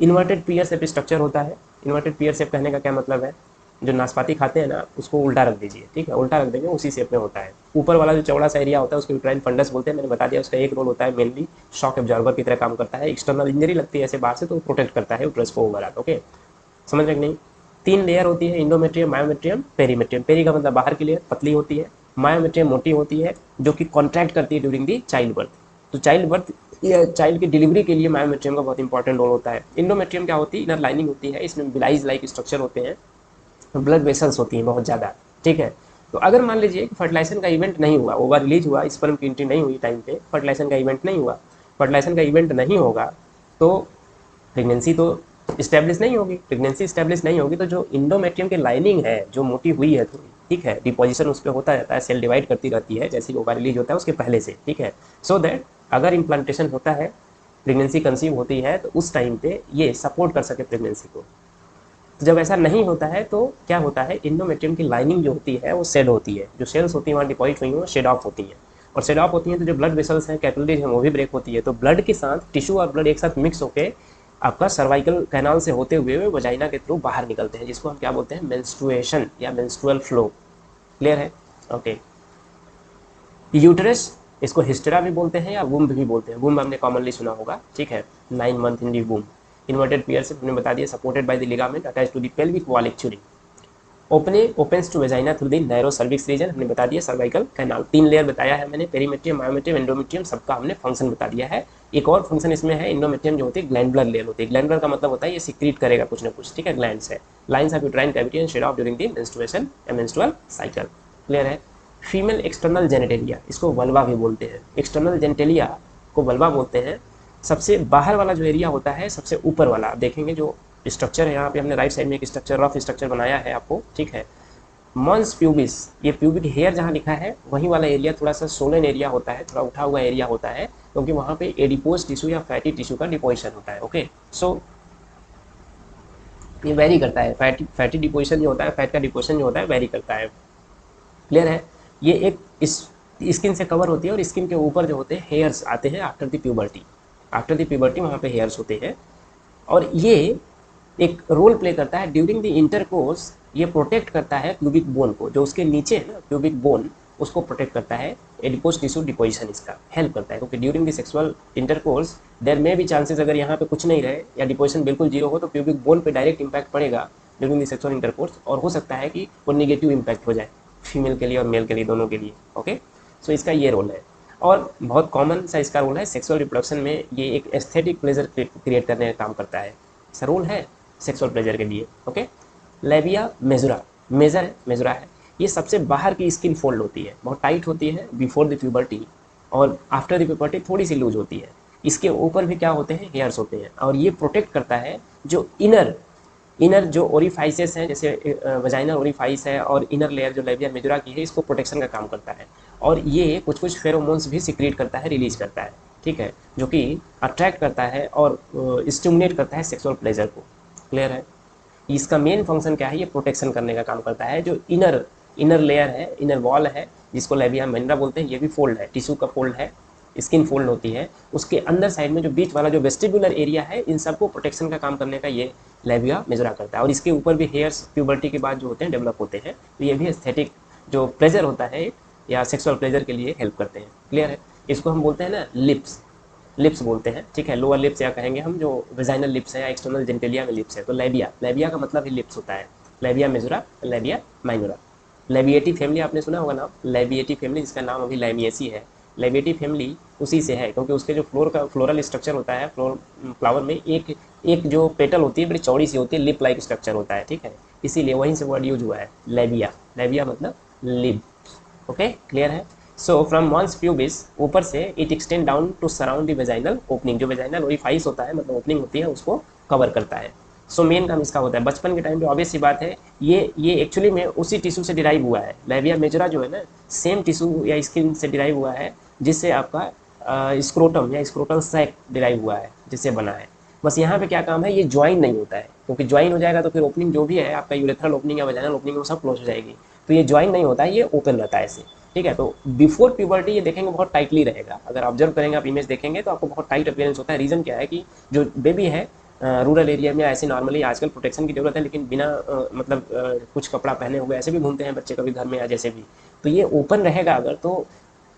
इन्वर्टेड पीयर शेप स्ट्रक्चर होता है। इन्वर्टेड पीयर शेप कहने का क्या मतलब है, जो नाशपाती खाते हैं ना उसको उल्टा रख दीजिए, ठीक है, उल्टा रख देंगे उसी शेप में होता है। ऊपर वाला जो चौड़ा सा एरिया होता है उसको यूट्राइन फंडस बोलते हैं, मैंने बता दिया। उसका एक रोल होता है मेनली शॉक एब्जॉर्बर की तरह काम करता है। एक्सटर्नल इंजरी लगती है ऐसे बाहर से तो प्रोटेक्ट करता है यूट्रस को ओवरऑल। ओके, समझ रहे कि नहीं? 3 लेयर होती है, इंडोमेट्रियम, मायोमेट्रियम, पेरीमेट्रियम। पेरी का मतलब बाहर की लेयर पतली होती है, मायोमेट्रियम मोटी होती है जो कि कॉन्ट्रैक्ट करती है ड्यूरिंग दी चाइल्ड बर्थ। तो चाइल्ड बर्थ या चाइल्ड की डिलीवरी के लिए मायोमेट्रियम का बहुत इंपॉर्टेंट रोल होता है। इंडोमेट्रियम क्या होती है, इनर लाइनिंग होती है, इसमें बिलाइज लाइक स्ट्रक्चर होते हैं, ब्लड वेसल्स होती हैं बहुत ज़्यादा, ठीक है। तो अगर मान लीजिए कि फर्टिलाइजेशन का इवेंट नहीं हुआ, ओवर रिलीज हुआ, स्पर्म की एंट्री नहीं हुई टाइम पे, फर्टिलाइजेशन का इवेंट नहीं हुआ, फर्टिलाइजेशन का इवेंट नहीं होगा तो प्रेगनेंसी तो इस्टेब्लिश नहीं होगी। प्रेगनेंसी इस्टेब्लिश नहीं होगी तो जो इंडोमेट्रियम की लाइनिंग है जो मोटी हुई है थोड़ी, ठीक है, डिपोजिशन उस पर होता रहता है, सेल डिवाइड करती रहती है जैसे ही ओवर रिलीज होता है उसके पहले से, ठीक है। सो दैट अगर इम्प्लांटेशन होता है, प्रेगनेंसी कंसीव होती है तो उस टाइम पे ये सपोर्ट कर सके प्रेगनेंसी को। तो जब ऐसा नहीं होता है तो क्या होता है, इंडोमेट्रियम की लाइनिंग जो होती है वो शेड होती है, जो सेल्स होती हैं वहाँ डिपॉजिट हुई हैं शेड ऑफ होती हैं, और शेड ऑफ होती हैं तो जो ब्लड वेसल्स हैं, कैपिलरीज हैं, वो भी ब्रेक होती है। तो ब्लड के साथ टिश्यू और ब्लड एक साथ मिक्स होकर आपका सर्वाइकल कैनाल से होते हुए वजाइना के थ्रू बाहर निकलते हैं, जिसको हम क्या बोलते हैं, मेंस्ट्रुएशन या मेंस्ट्रुअल फ्लो। क्लियर है? ओके। यूटरस, इसको हिस्टेरा भी बोलते हैं या वुम्ब भी बोलते हैं। वुम्ब हमने कॉमनली सुना होगा, ठीक है, 9 month in the womb. Inverted pear से हमने बता दिया, supported by the ligament attach to the pelvic wall actually. Opens to vagina through the narrow cervix region, हमने बता दिया, सर्वाइकल कैनाल। 3 लेयर बताया है मैंने, पेरीमेट्रियम, मायोमेट्रियम, एंडोमेट्रियम, सबका हमने फंक्शन बता दिया है। एक और फंक्शन इसमें है, इंडोमेट्रियम जो होती है ग्लैंडुलर लेयर होती है। ग्लैंडुलर का मतलब होता है ये सिक्रीट करेगा कुछ ना कुछ, ठीक है, ग्लैंड से। Lines of uterine cavity and shed off during the menstruation या मेंस्ट्रुअल साइकिल। क्लियर है? फीमेल एक्सटर्नल जेनेटेलिया, इसको वल्वा भी बोलते हैं। एक्सटर्नल जेनेटेलिया को वल्वा बोलते हैं। सबसे बाहर वाला जो एरिया होता है, सबसे ऊपर वाला, आप देखेंगे जो स्ट्रक्चर है यहाँ पे हमने राइट साइड में एक स्ट्रक्चर, रफ स्ट्रक्चर बनाया है आपको, ठीक है। मॉन्स प्यूबिस, ये प्यूबिक हेयर जहाँ लिखा है वहीं वाला एरिया थोड़ा सा सोलन एरिया होता है, थोड़ा उठा हुआ एरिया होता है, क्योंकि वहाँ पे एडिपोज टिश्यू या फैटी टिश्यू का डिपोजिशन होता है। ओके, सो ये वेरी करता है, फैटी डिपोजिशन जो होता है, फैट का डिपोजिशन जो होता है वेरी करता है। क्लियर है? ये एक इस स्किन से कवर होती है और स्किन के ऊपर जो होते हैं हेयर्स आते हैं after the puberty. After the puberty वहाँ पे हेयर्स होते हैं, और ये एक रोल प्ले करता है ड्यूरिंग द इंटरकोर्स। ये प्रोटेक्ट करता है प्यूबिक बोन को, जो उसके नीचे है ना प्यूबिक बोन, उसको प्रोटेक्ट करता है। एडिपोज टिश्यू डिपोजिशन इसका हेल्प करता है, क्योंकि during the sexual intercourse there में भी चांसेस, अगर यहाँ पे कुछ नहीं रहे या डिपोजिशन बिल्कुल जीरो हो तो प्यूबिक बोन पे डायरेक्ट इंपैक्ट पड़ेगा ड्यूरिंग द सेक्सुअल इंटरकोर्स, और हो सकता है कि वो निगेटिव इंपैक्ट हो जाए फीमेल के लिए और मेल के लिए, दोनों के लिए। ओके, सो इसका ये रोल है, और बहुत कॉमन सा इसका रोल है सेक्सुअल रिप्रोडक्शन में। ये एक एस्थेटिक प्लेजर क्रिएट करने का काम करता है, इसका रोल है सेक्सुअल प्लेजर के लिए। ओके, लेबिया मेजुरा, मेजर है, मेजुरा है, ये सबसे बाहर की स्किन फोल्ड होती है, बहुत टाइट होती है बिफोर द प्यूबर्टी, और आफ्टर द प्यूबर्टी थोड़ी सी लूज होती है। इसके ऊपर भी क्या होते हैं, हेयर्स होते हैं, और ये प्रोटेक्ट करता है जो इनर जो ओरिफाइसेस हैं, जैसे वजाइनल ओरिफाइस है, और इनर लेयर जो लेबिया मेजुरा की है, इसको प्रोटेक्शन का काम करता है। और ये कुछ कुछ फेरोमोन्स भी सिक्रिएट करता है, रिलीज करता है, ठीक है, जो कि अट्रैक्ट करता है और स्टिमुलेट करता है सेक्सुअल प्लेजर को। क्लियर है? इसका मेन फंक्शन क्या है, ये प्रोटेक्शन करने का काम करता है। जो इनर लेयर है, इनर वॉल है, जिसको लेबिया मेजुरा बोलते हैं, ये भी फोल्ड है, टिश्यू का फोल्ड है, स्किन फोल्ड होती है। उसके अंदर साइड में जो बीच वाला जो वेस्टिबुलर एरिया है, इन सबको प्रोटेक्शन का काम करने का ये लेबिया मेजुरा करता है। और इसके ऊपर भी हेयर्स प्यूबर्टी के बाद जो होते हैं डेवलप होते हैं, तो ये भी एस्थेटिक जो प्लेजर होता है या सेक्सुअल प्लेजर के लिए हेल्प करते हैं। क्लियर है? इसको हम बोलते हैं ना लिप्स बोलते हैं, ठीक है, लोअर लिप्स या कहेंगे हम जो वेजाइनल लिप्स है या एक्सटर्नल जेनिटेलिया में लिप्स है। तो लेबिया का मतलब ही लिप्स होता है, labia majora, labia minora. Labiatae family आपने सुना होगा नाम, लेबिएटी फैमिली, जिसका नाम अभी लेमिएसी है। लेबिएटी फैमिली उसी से है, क्योंकि उसके जो फ्लोरल स्ट्रक्चर होता है, फ्लावर में एक जो पेटल होती है बड़ी चौड़ी सी होती है, लिप लाइक स्ट्रक्चर होता है, ठीक है, इसीलिए वहीं से वर्ड यूज हुआ है लेबिया मतलब लिप। ओके, क्लियर है? सो फ्रॉम मॉन्स प्यूबिस, ऊपर से it extend down to surround the vaginal opening, जो वेजाइनल ओरिफाइस होता है, मतलब ओपनिंग होती है, उसको कवर करता है। सो मेन काम इसका होता है बचपन के टाइम पे, ऑब्वियस सी बात है, ये एक्चुअली में उसी टिश्यू से डिराइव हुआ है। लेबिया मेजुरा जो है ना, सेम टिश्यू या स्किन से डिराइव हुआ है, जिससे आपका स्क्रोटम या स्क्रोटल सैक डिराइव हुआ है, जिससे बना है। बस यहाँ पे क्या काम है, ये ज्वाइन नहीं होता है, क्योंकि ज्वाइन हो जाएगा तो फिर ओपनिंग जो भी है आपका यूरेथ्रल ओपनिंग या वेजाइनल ओपनिंग, वो सब क्लोज हो जाएगी। तो ये ज्वाइन नहीं होता है, ये ओपन रहता है ऐसे, ठीक है। तो बिफोर प्यूबर्टी ये देखेंगे बहुत टाइटली रहेगा, अगर ऑब्जर्व करेंगे आप इमेज देखेंगे तो आपको बहुत टाइट अपीयरेंस होता है। रीज़न क्या है कि जो बेबी है रूरल एरिया में ऐसे नॉर्मली आजकल प्रोटेक्शन की जरूरत है, लेकिन बिना मतलब कुछ कपड़ा पहने हुए ऐसे भी घूमते हैं बच्चे कभी घर में या जैसे भी, तो ये ओपन रहेगा अगर, तो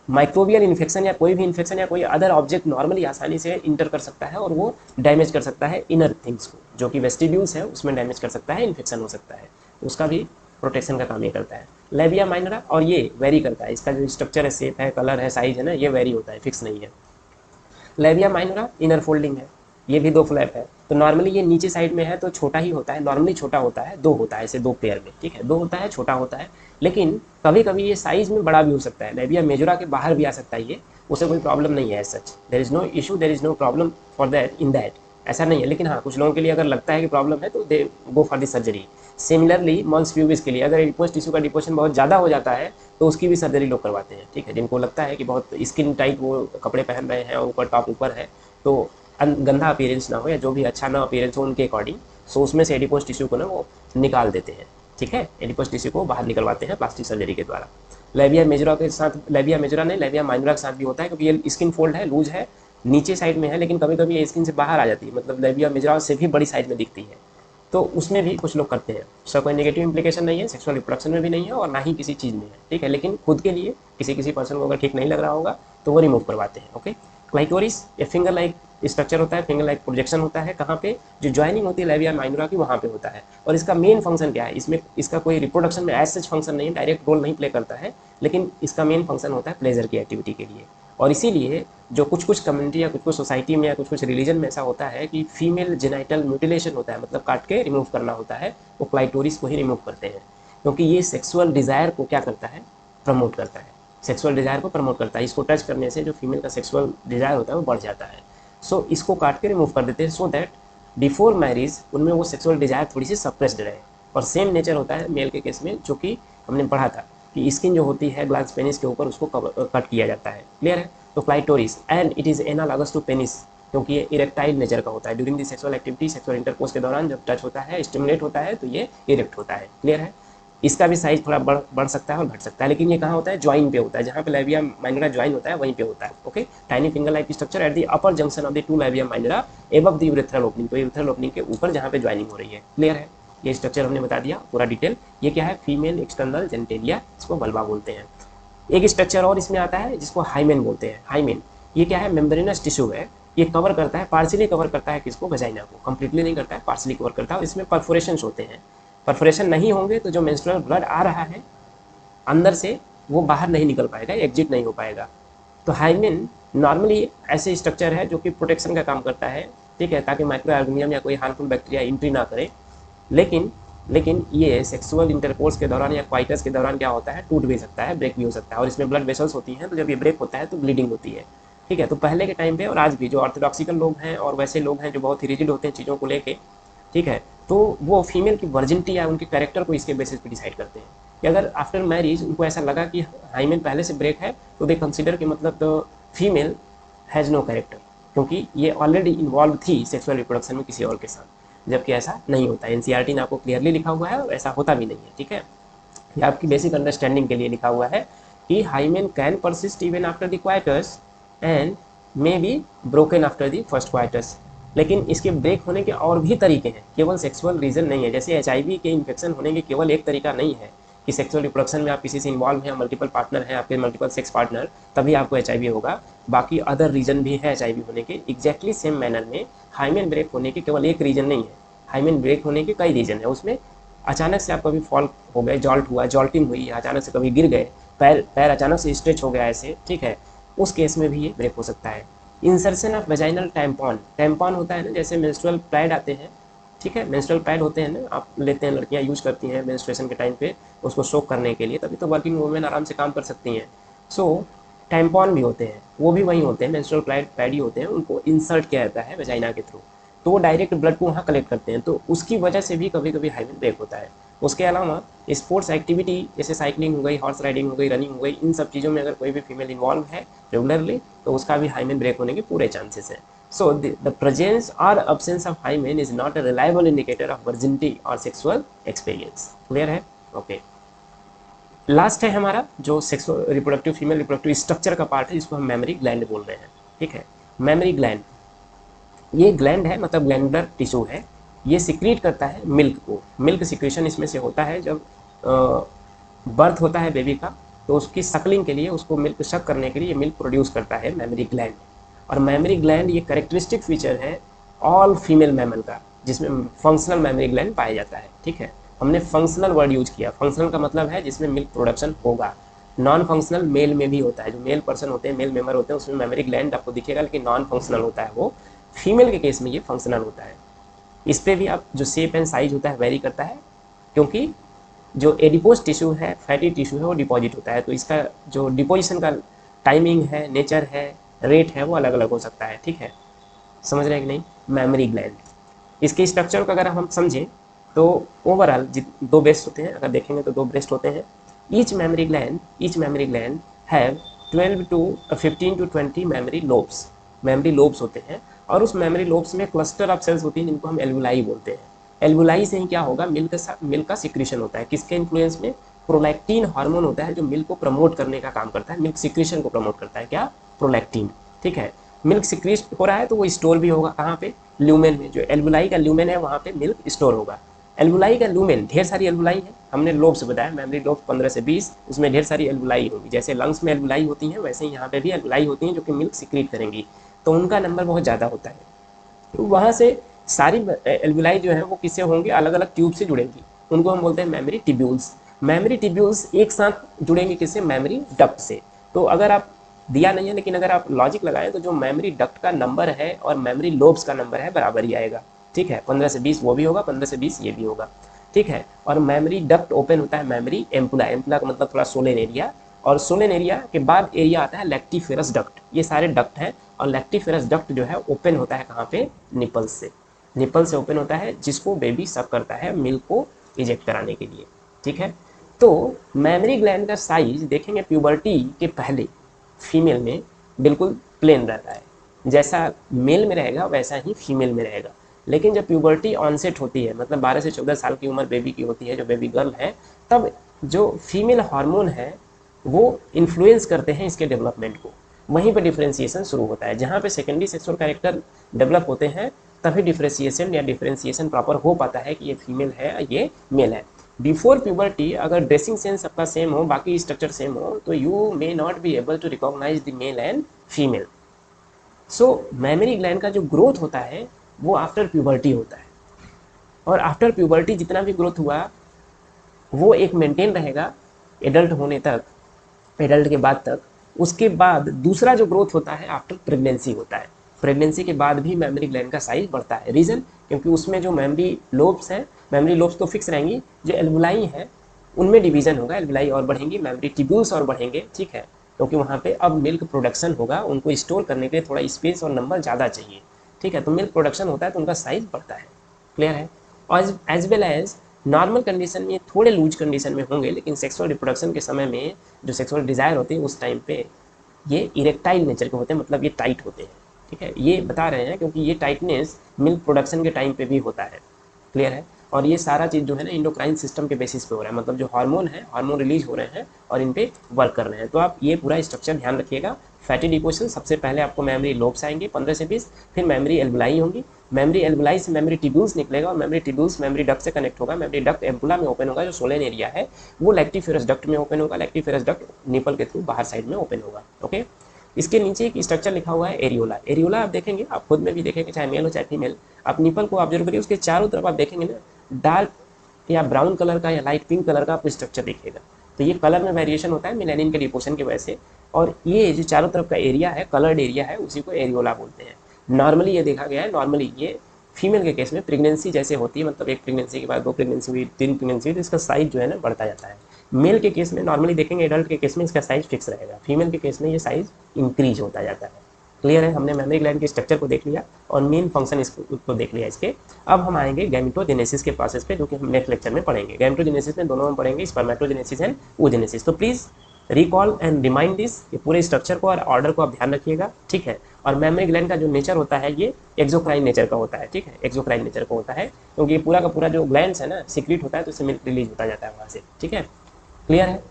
माइक्रोबियल इन्फेक्शन या कोई भी इन्फेक्शन या कोई अदर ऑब्जेक्ट नॉर्मली आसानी से इंटर कर सकता है, और वो डैमेज कर सकता है इनर थिंग्स को, जो कि वेस्टिब्यूल्स है उसमें डैमेज कर सकता है, इन्फेक्शन हो सकता है, उसका भी प्रोटेक्शन का काम ये करता है। लेबिया माइनरा, और ये वेरी करता है, इसका जो स्ट्रक्चर है, शेप है, कलर है, साइज है ना, ये वेरी होता है, फिक्स नहीं है। लेबिया माइनरा इनर फोल्डिंग है, ये भी 2 फ्लैप है। तो नॉर्मली ये नीचे साइड में है तो छोटा ही होता है, नॉर्मली छोटा होता है, 2 होता है, ऐसे 2 पेयर में, ठीक है, 2 होता है, छोटा होता है। लेकिन कभी कभी ये साइज में बड़ा भी हो सकता है, लेबिया मेजोरा के बाहर भी आ सकता है ये, उसे कोई प्रॉब्लम नहीं है, such there is no issue, there is no problem for that in that, ऐसा नहीं है। लेकिन हाँ, कुछ लोगों के लिए अगर लगता है कि प्रॉब्लम है तो they go for the surgery. Similarly mons pubis के लिए अगर एडिपोज टिश्यू का डिपोजिशन बहुत ज़्यादा हो जाता है तो उसकी भी सर्जरी लोग करवाते हैं, ठीक है, जिनको लगता है कि बहुत स्किन टाइट वो कपड़े पहन रहे हैं और ऊपर टॉप ऊपर है तो गंदा अपीयरेंस ना हो या जो भी अच्छा ना अपीयरेंस हो उनके अकॉर्डिंग, सो उसमें से एडिपोज टिश्यू को ना वो निकाल देते हैं, ठीक है, एडिपोज टिश्यू को बाहर निकलवाते हैं प्लास्टिक सर्जरी के द्वारा। लेबिया मेजोरा के साथ, लेबिया मेजोरा नहीं, लेबिया माइनरा के साथ भी होता है, क्योंकि ये स्किन फोल्ड है, लूज है, नीचे साइड में है, लेकिन कभी कभी ये स्किन से बाहर आ जाती है, मतलब लेबिया मेजोरा से भी बड़ी साइज में दिखती है, तो उसमें भी कुछ लोग करते हैं। उसका कोई नेगेटिव इंप्लीकेशन नहीं है, सेक्सुअल रिप्रोडक्शन में भी नहीं है और ना ही किसी चीज़ में है, ठीक है, लेकिन खुद के लिए किसी किसी पर्सन को अगर ठीक नहीं लग रहा होगा तो वो रिमूव करवाते हैं। ओके, क्लाइटोरिस ये फिंगर लाइक स्ट्रक्चर होता है, फिंगर लाइक प्रोजेक्शन होता है, कहाँ पे, जो ज्वाइनिंग होती है लेबिया माइनरा की, वहाँ पे होता है। और इसका मेन फंक्शन क्या है, इसमें इसका कोई रिप्रोडक्शन में एज सच फंक्शन नहीं है, डायरेक्ट रोल नहीं प्ले करता है, लेकिन इसका मेन फंक्शन होता है प्लेजर की एक्टिविटी के लिए। और इसीलिए जो कुछ कुछ कम्युनिटी या कुछ कुछ सोसाइटी में या कुछ कुछ रिलीजन में ऐसा होता है कि फीमेल जेनाइटल म्यूटिलेशन होता है, मतलब काट के रिमूव करना होता है, वो क्लाइटोरिस को ही रिमूव करते हैं, क्योंकि ये सेक्सुअल डिज़ायर को क्या करता है, प्रमोट करता है, सेक्सुअल डिज़ायर को प्रमोट करता है। इसको टच करने से जो फीमेल का सेक्सुअल डिज़ायर होता है वो बढ़ जाता है। सो इसको काट के रिमूव कर देते हैं, सो दैट बिफोर मैरिज उनमें वो सेक्सुअल डिज़ायर थोड़ी सी सप्रेस्ड रहे। और सेम नेचर होता है मेल के केस में, जो कि हमने पढ़ा था कि स्किन जो होती है ग्लैंस पेनिस के ऊपर उसको कट किया जाता है, क्लियर है। तो clitoris and it is analogous to penis, क्योंकि ये इरेक्टाइल नेचर का होता है, during the sexual activity, sexual intercourse के दौरान जब टच होता है, स्टिमुलेट होता है, तो ये इरेक्ट होता है, क्लियर है। इसका भी साइज थोड़ा बढ़ सकता है और घट सकता है, लेकिन ये कहाँ होता है, ज्वाइन पे होता है, जहाँ पे लेबिया माइनरा ज्वाइन होता है वहीं पे होता है। Okay, tiny finger like structure at the upper junction of the two लेबिया minora above the urethral opening, तो यूरेथ्रल ओपनिंग के ऊपर जहाँ पे ज्वाइनिंग हो रही है, क्लियर है। ये स्ट्रक्चर हमने बता दिया पूरा डिटेल। ये क्या है, फीमेल एक्सटर्नल जेनिटेलिया, इसको वल्वा बोलते हैं। एक स्ट्रक्चर और इसमें आता है जिसको हाइमेन बोलते हैं। हाइमेन ये क्या है, मेम्ब्रेनस टिश्यू है, ये कवर करता है, पार्शियली कवर करता है किसको, वजाइना को, कंप्लीटली नहीं करता है, पार्शियली कवर करता है। और इसमें परफोरेशंस होते हैं, परफोरेशन नहीं होंगे तो जो मेंस्ट्रुअल ब्लड आ रहा है अंदर से वो बाहर नहीं निकल पाएगा, एग्जिट नहीं हो पाएगा। तो हाइमेन नॉर्मली ऐसे स्ट्रक्चर है जो कि प्रोटेक्शन का काम करता है, ठीक है, ताकि माइक्रो ऑर्गेनिज्म या कोई हार्मफुल बैक्टीरिया एंट्री ना करे। लेकिन ये सेक्सुअल इंटरकोर्स के दौरान या क्वाइटस के दौरान क्या होता है, टूट भी सकता है, ब्रेक भी हो सकता है। और इसमें ब्लड वेसल्स होती हैं, तो जब ये ब्रेक होता है तो ब्लीडिंग होती है, ठीक है। तो पहले के टाइम पे और आज भी जो ऑर्थोडॉक्सिकल लोग हैं और वैसे लोग हैं जो बहुत ही रिजिड होते हैं चीज़ों को लेके, ठीक है, तो वो फीमेल की वर्जिनिटी या उनके कैरेक्टर को इसके बेसिस पे डिसाइड करते हैं कि अगर आफ्टर मैरिज उनको ऐसा लगा कि हाइमेन पहले से ब्रेक है तो दे कंसिडर कि मतलब तो फीमेल हैज़ नो कैरेक्टर, क्योंकि ये ऑलरेडी इन्वॉल्व थी सेक्सुअल रिप्रोडक्शन में किसी और के साथ, जबकि ऐसा नहीं होता है। एनसीईआरटी ने आपको क्लियरली लिखा हुआ है और ऐसा होता भी नहीं है, ठीक है। ये आपकी बेसिक अंडरस्टैंडिंग के लिए लिखा हुआ है कि hymen can persist even after the coitus and may be broken after the first coitus. लेकिन इसके ब्रेक होने के और भी तरीके हैं, केवल सेक्सुअल रीजन नहीं है। जैसे एचआईवी के इन्फेक्शन होने के केवल एक तरीका नहीं है कि सेक्सुअल रिप्रोडक्शन में आप किसी से इन्वॉल्व हैं, मल्टीपल पार्टनर हैं आपके, मल्टीपल सेक्स पार्टनर, तभी आपको एचआईवी होगा। बाकी अदर रीजन भी है एचआईवी होने के। एग्जैक्टली सेम मैनर में हाइमेन ब्रेक होने के केवल एक रीजन नहीं है, हाइमेन ब्रेक होने के कई रीजन है। उसमें अचानक से आप कभी फॉल हो गए, जॉल्ट हुआ, जॉल्टिंग हुई, अचानक से कभी गिर गए, पैर अचानक से स्ट्रेच हो गया ऐसे, ठीक है, उस केस में भी ये ब्रेक हो सकता है। Insertion of vaginal tampon, tampon होता है ना, जैसे मेंस्ट्रुअल पैड आते हैं, ठीक है, मेंस्ट्रुअल पैड होते हैं ना, आप लेते हैं, लड़कियां यूज करती हैं मेंस्ट्रुएशन के टाइम पे उसको सोक करने के लिए, तभी तो वर्किंग वुमेन आराम से काम कर सकती हैं। सो टैम्पॉन भी होते हैं, वो भी वही होते हैं, मेंस्ट्रुअल पैड ही होते हैं, उनको इंसर्ट किया जाता है वेजाइना के थ्रू, तो वो डायरेक्ट ब्लड को वहाँ कलेक्ट करते हैं, तो उसकी वजह से भी कभी कभी हाइमेन ब्रेक होता है। उसके अलावा स्पोर्ट्स एक्टिविटी जैसे साइकिलिंग हो गई, हॉर्स राइडिंग हो गई, रनिंग हो गई, इन सब चीज़ों में अगर कोई भी फीमेल इन्वॉल्व है रेगुलरली तो उसका भी हाइमेन ब्रेक होने के पूरे चांसेस हैं। सो द प्रेजेंस और absence of hymen is not a reliable indicator of virginity और सेक्सुअल एक्सपीरियंस, क्लियर है। ओके, लास्ट है हमारा जो sexual reproductive female reproductive structure का पार्ट है, जिसको हम मेमरी ग्लैंड बोल रहे हैं, ठीक है। मेमरी ग्लैंड, ये ग्लैंड है, मतलब ग्लैंडुलर टिश्यू है, ये सिक्रीट करता है मिल्क को। मिल्क सिक्रेशन इसमें से होता है जब बर्थ होता है बेबी का, तो उसकी सकलिंग के लिए, उसको मिल्क शक करने के लिए ये मिल्क प्रोड्यूस करता है मेमरी ग्लैंड। और मेमरी ग्लैंड ये करेक्टरिस्टिक फीचर है ऑल फीमेल मैमल का, जिसमें फंक्शनल मेमरी ग्लैंड पाया जाता है, ठीक है। हमने फंक्शनल वर्ड यूज किया। फंक्शनल का मतलब है जिसमें मिल्क प्रोडक्शन होगा। नॉन फंक्शनल मेल में भी होता है, जो मेल पर्सन होते हैं, मेल मेंबर होते हैं, उसमें मेमोरी ग्लैंड आपको दिखेगा, लेकिन नॉन फंक्शनल होता है वो। फीमेल के केस में ये फंक्शनल होता है। इस पर भी आप जो शेप एंड साइज होता है वेरी करता है, क्योंकि जो एडिपोज टिश्यू है, फैटी टिश्यू है, वो डिपॉजिट होता है, तो इसका जो डिपोजिशन का टाइमिंग है, नेचर है, रेट है, वो अलग अलग हो सकता है। ठीक है, समझ रहे हैं कि नहीं। मेमोरी ग्लैंड, इसके स्ट्रक्चर को अगर हम समझें तो ओवरऑल दो ब्रेस्ट होते हैं, अगर देखेंगे तो दो ब्रेस्ट होते हैं। Each mammary gland have 12 to 15 to 20 mammary lobes होते हैं, और उस मेमोरी लोब्स में क्लस्टर ऑफ सेल्स होती हैं जिनको हम एल्वुलाई बोलते हैं। एल्वुलाई से ही क्या होगा, मिल्क का सिक्रीशन होता है। किसके इन्फ्लुएंस में, प्रोलैक्टिन हार्मोन होता है जो मिल्क को प्रमोट करने का काम करता है, मिल्क सिक्रीशन को प्रमोट करता है, क्या, प्रोलैक्टिन। ठीक है, मिल्क सिक्रीट हो रहा है तो वो स्टोर भी होगा कहाँ पे, ल्यूमेन में। जो एल्वुलाई का ल्यूमेन है वहाँ पे मिल्क स्टोर होगा। एल्वुलाई का ल्यूमेन, ढेर सारी एल्वुलाई है, हमने लोब्स बताया, मेमोरी लोब्स 15 से 20, उसमें ढेर सारी एल्वुलाई होगी। जैसे लंग्स में एल्वुलाई होती हैं, वैसे ही यहाँ पे भी एल्वुलाई होती हैं जो कि मिल्क सिक्रीट करेंगी, तो उनका नंबर बहुत ज़्यादा होता है। तो वहाँ से सारी एल्वुलाई जो है वो किससे होंगे, अलग अलग ट्यूब से जुड़ेंगी, उनको हम बोलते हैं मेमोरी टिब्यूल्स। मेमोरी टिब्यूल्स एक साथ जुड़ेंगे किससे, मेमोरी डक्ट से। तो अगर आप दिया नहीं है, लेकिन अगर आप लॉजिक लगाएं तो जो मेमोरी डक्ट का नंबर है और मेमोरी लोब्स का नंबर है बराबर ही आएगा। ठीक है, 15 से 20 वो भी होगा, 15 से 20 ये भी होगा। ठीक है, और मेमोरी डक्ट ओपन होता है मेमोरी एम्पुला, एम्पुला का मतलब थोड़ा सोलेन एरिया, और सोलेन एरिया के बाद एरिया आता है लैक्टिफेरस डक्ट। ये सारे डक्ट हैं, और लैक्टिफेरस डक्ट जो है ओपन होता है कहाँ पे, निपल से। निपल से ओपन होता है, जिसको बेबी सक करता है मिल्क को इजेक्ट कराने के लिए। ठीक है, तो मेमोरी ग्लैंड का साइज देखेंगे प्यूबर्टी के पहले फीमेल में बिल्कुल प्लेन रहता है, जैसा मेल में रहेगा वैसा ही फीमेल में रहेगा। लेकिन जब प्यूबर्टी ऑनसेट होती है, मतलब 12 से 14 साल की उम्र बेबी की होती है, जो बेबी गर्ल है, तब जो फीमेल हार्मोन है वो इन्फ्लुएंस करते हैं इसके डेवलपमेंट को। वहीं पर डिफ्रेंसिएशन शुरू होता है, जहाँ पे सेकेंडरी सेक्सुअल कैरेक्टर डेवलप होते हैं, तभी डिफ्रेंसिएशन प्रॉपर हो पाता है कि ये फीमेल है ये मेल है। बिफोर प्यूबर्टी अगर ड्रेसिंग सेंस सबका सेम हो, बाकी स्ट्रक्चर सेम हो, तो you may not be able to recognise the male and female. So mammary gland का जो ग्रोथ होता है वो आफ्टर प्यूबर्टी होता है, और आफ्टर प्यूबर्टी जितना भी ग्रोथ हुआ वो एक मेंटेन रहेगा एडल्ट होने तक, एडल्ट के बाद तक। उसके बाद दूसरा जो ग्रोथ होता है आफ्टर प्रेगनेंसी होता है। प्रेगनेंसी के बाद भी मेमोरी ग्लैंड का साइज बढ़ता है। रीज़न, क्योंकि उसमें जो मेमोरी लोब्स हैं, मेमोरी लोब्स तो फिक्स रहेंगी, जो एल्वुलाई हैं उनमें डिवीजन होगा, एल्वुलाई और बढ़ेंगी, मेमोरी टिब्यूल्स और बढ़ेंगे। ठीक है, क्योंकि वहाँ पे अब मिल्क प्रोडक्शन होगा, उनको स्टोर करने के लिए थोड़ा स्पेस और नंबर ज़्यादा चाहिए। ठीक है, तो मिल्क प्रोडक्शन होता है तो उनका साइज बढ़ता है। क्लियर है। और as well as normal condition में थोड़े लूज कंडीशन में होंगे, लेकिन सेक्सुअल रिप्रोडक्शन के समय में जो सेक्सुअल डिज़ायर होती है उस टाइम पे ये इरेक्टाइल नेचर के होते हैं, मतलब ये टाइट होते हैं। ठीक है, ये बता रहे हैं क्योंकि ये टाइटनेस मिल्क प्रोडक्शन के टाइम पे भी होता है। क्लियर है। और ये सारा चीज़ जो है ना इंडोक्राइन सिस्टम के बेसिस पे हो रहा है, मतलब जो हार्मोन है, हार्मोन रिलीज हो रहे हैं और इन पे वर्क कर रहे हैं। तो आप ये पूरा स्ट्रक्चर ध्यान रखिएगा। फैटी डिपोजिशन, सबसे पहले आपको मेमोरी लोब्स आएंगे 15 से 20, फिर मेमोरी एल्वुलाई होंगी, मेमोरी एल्वुलाई से मेमोरी टिब्यूल्स निकलेगा, और मेमोरी टिब्यूल्स मेमोरी डक्ट से कनेक्ट होगा, मेमोरी डक्ट एम्पुला में ओपन होगा, जो सोलेन एरिया है वो लैक्टिफेरस डक्ट में ओपन होगा, लैक्टिफेरस डक्ट निपल के थ्रू बाहर साइड में ओपन होगा। ओके, इसके नीचे एक स्ट्रक्चर लिखा हुआ है एरियोला। एरियोला आप देखेंगे, आप खुद में भी देखेंगे, चाहे मेल हो चाहे फीमेल, आप निपल को ऑब्जर्व करिए, उसके चारों तरफ आप देखेंगे ना डार्क या ब्राउन कलर का या लाइट पिंक कलर का आपको स्ट्रक्चर दिखेगा। तो ये कलर में वेरिएशन होता है मेलानिन के डिपोजिशन की वजह से, और ये जो चारों तरफ का एरिया है, कलर्ड एरिया है, उसी को एरियोला बोलते हैं। नॉर्मली ये देखा गया है, नॉर्मली ये फीमेल के केस में प्रेगनेंसी जैसे होती है, मतलब एक प्रेगनेंसी के बाद 2 प्रेगनेंसी हुई, 3 प्रेगनेंसी हुई, तो इसका साइज जो है ना बढ़ता जाता है। मेल के केस में नॉर्मली देखेंगे, एडल्ट के केस में इसका साइज फिक्स रहेगा, फीमेल के केस में ये साइज इंक्रीज होता जाता है। क्लियर है। हमने मेमोरी ग्लैंड के स्ट्रक्चर को देख लिया और मेन फंक्शन इसको देख लिया इसके। अब हम आएंगे गैमेटोजेनेसिस के प्रोसेस पे, जो कि हम नेक्स्ट लेक्चर में पढ़ेंगे। गैमेटोजेनेसिस में दोनों में पढ़ेंगे, स्पर्मेटोजेनेसिस एंड oogenesis। तो please recall and remind this, ये पूरे स्ट्रक्चर को और ऑर्डर को आप ध्यान रखिएगा। ठीक है, और मेमोरी ग्लैंड का जो नेचर होता है ये एक्सोक्राइन नेचर का होता है। ठीक है, एक्सोक्राइन नेचर का होता है, क्योंकि पूरा का पूरा जो ग्लैंड्स है ना सीक्रेट होता है, तो इससे मिल्क रिलीज होता जाता है वहाँ से। ठीक है, क्लियर है,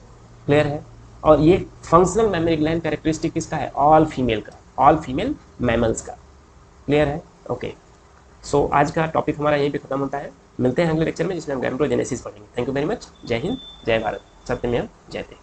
क्लियर है। और ये फंक्शनल मेमोरी ग्लैंड कैरेक्टरिस्टिक किसका है, ऑल फीमेल का, ऑल फीमेल मैमल्स का। क्लियर है, ओके। सो आज का टॉपिक हमारा यहीं पे खत्म होता है। मिलते हैं अगले लेक्चर में जिसमें हम गैमेटोजेनेसिस पढ़ेंगे। Thank you very much. जय हिंद, जय भारत, सत्यमेव जयते।